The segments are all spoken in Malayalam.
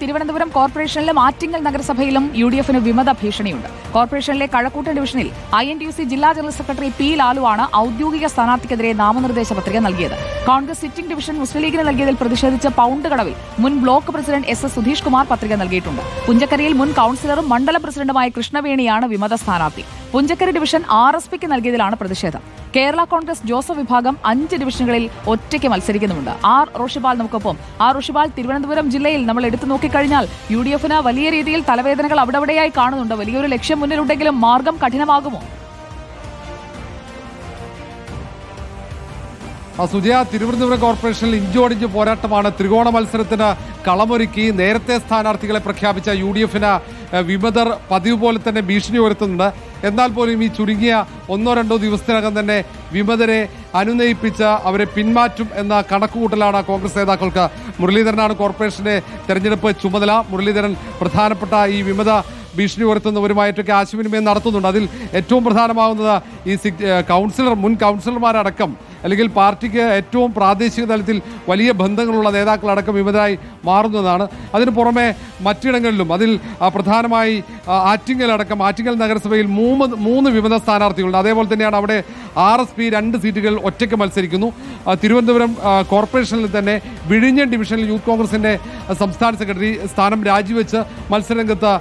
തിരുവനന്തപുരം കോർപ്പറേഷനിലും ആറ്റിങ്ങൽ നഗരസഭയിലും യുഡിഎഫിന് വിമത ഭീഷണിയുണ്ട്. കോർപ്പറേഷനിലെ കഴക്കൂട്ടം ഡിവിഷനിൽ INTUC ജില്ലാ ജനറൽ സെക്രട്ടറി പി ലാലുവാണ് ഔദ്യോഗിക സ്ഥാനാർത്ഥിക്കെതിരെ നാമനിർദ്ദേശ പത്രിക നൽകിയത്. കോൺഗ്രസ് സിറ്റിംഗ് ഡിവിഷൻ മുസ്ലിം ലീഗിന് നൽകിയതിൽ പ്രതിഷേധിച്ച് പൗണ്ട് കടവിൽ മുൻ block president SS Sudheesh Kumar പത്രിക നൽകിയിട്ടുണ്ട്. പുഞ്ചക്കരിയിൽ മുൻ കൌൺസിലറും മണ്ഡലം പ്രസിഡന്റുമായ കൃഷ്ണവേണിയാണ് വിമത സ്ഥാനാർത്ഥി. പുഞ്ചക്കരി ഡിവിഷൻ RSPക്ക് നൽകിയതിലാണ് പ്രതിഷേധം. കേരള കോൺഗ്രസ് ജോസഫ് വിഭാഗം 5 ഡിവിഷനുകളിൽ ഒറ്റയ്ക്ക് മത്സരിക്കുന്നുമുണ്ട്. റോഷിപാൽ നമുക്കൊപ്പം. റോഷിപാൽ, തിരുവനന്തപുരം ജില്ലയിൽ നമ്മൾ എടുത്തു നോക്കിക്കഴിഞ്ഞാൽ UDFന് വലിയ രീതിയിൽ തലവേദനകൾ അവിടെയായി കാണുന്നുണ്ട്. വലിയൊരു ലക്ഷ്യം മുന്നിലുണ്ടെങ്കിലും മാർഗം കഠിനമാകുമോ? സുജയ, തിരുവനന്തപുരം കോർപ്പറേഷനിൽ ഇഞ്ചോടിഞ്ച് പോരാട്ടമാണ്. ത്രികോണ മത്സരത്തിന് കളമൊരുക്കി നേരത്തെ സ്ഥാനാർത്ഥികളെ പ്രഖ്യാപിച്ച UDFന് വിമതർ പതിവ് പോലെ തന്നെ ഭീഷണി ഉയർത്തുന്നുണ്ട്. എന്നാൽ പോലും ഈ ചുരുങ്ങിയ 1-2 ദിവസത്തിനകം തന്നെ വിമതരെ അനുനയിപ്പിച്ച് അവരെ പിന്മാറ്റും എന്ന കണക്കുകൂട്ടലാണ് കോൺഗ്രസ് നേതാക്കൾക്ക്. മുരളീധരനാണ് കോർപ്പറേഷന്റെ തെരഞ്ഞെടുപ്പ് ചുമതല. മുരളീധരൻ പ്രധാനപ്പെട്ട ഈ വിമത ഭീഷണി ഉയർത്തുന്നവരുമായിട്ടൊക്കെ ആശയവിനിമയം നടത്തുന്നുണ്ട്. അതിൽ ഏറ്റവും പ്രധാനമാകുന്നത് ഈ മുൻ കൗൺസിലർമാരടക്കം അല്ലെങ്കിൽ പാർട്ടിക്ക് ഏറ്റവും പ്രാദേശിക തലത്തിൽ വലിയ ബന്ധങ്ങളുള്ള നേതാക്കളടക്കം വിമതരായി മാറുന്നതാണ്. അതിനു പുറമെ മറ്റിടങ്ങളിലും അതിൽ പ്രധാനമായി ആറ്റിങ്ങൽ നഗരസഭയിൽ 3 വിമത സ്ഥാനാർത്ഥികളുണ്ട്. അതേപോലെ തന്നെയാണ് അവിടെ RSP 2 സീറ്റുകൾ ഒറ്റയ്ക്ക് മത്സരിക്കുന്നു. തിരുവനന്തപുരം കോർപ്പറേഷനിൽ തന്നെ വിഴിഞ്ഞം ഡിവിഷനിൽ യൂത്ത് കോൺഗ്രസിന്റെ സംസ്ഥാന സെക്രട്ടറി സ്ഥാനം രാജിവെച്ച് മത്സരരംഗത്ത്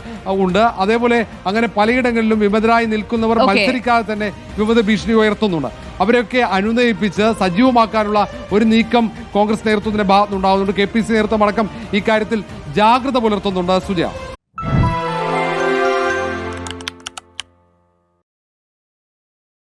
ഉണ്ട്. അതേപോലെ അങ്ങനെ പലയിടങ്ങളിലും വിമതരായി നിൽക്കുന്നവർ മത്സരിക്കാതെ തന്നെ വിമത ഭീഷണി ഉയർത്തുന്നുണ്ട്. അവരെയൊക്കെ അനുനയിപ്പിച്ച് സജീവമാക്കാനുള്ള ഒരു നീക്കം കോൺഗ്രസ് നേതൃത്വത്തിന്റെ ഭാഗത്തുനിന്നുണ്ടാകുന്നുണ്ട്. KPC നേതൃത്വം അടക്കം ഇക്കാര്യത്തിൽ ജാഗ്രത പുലർത്തുന്നുണ്ട്. സുജയ.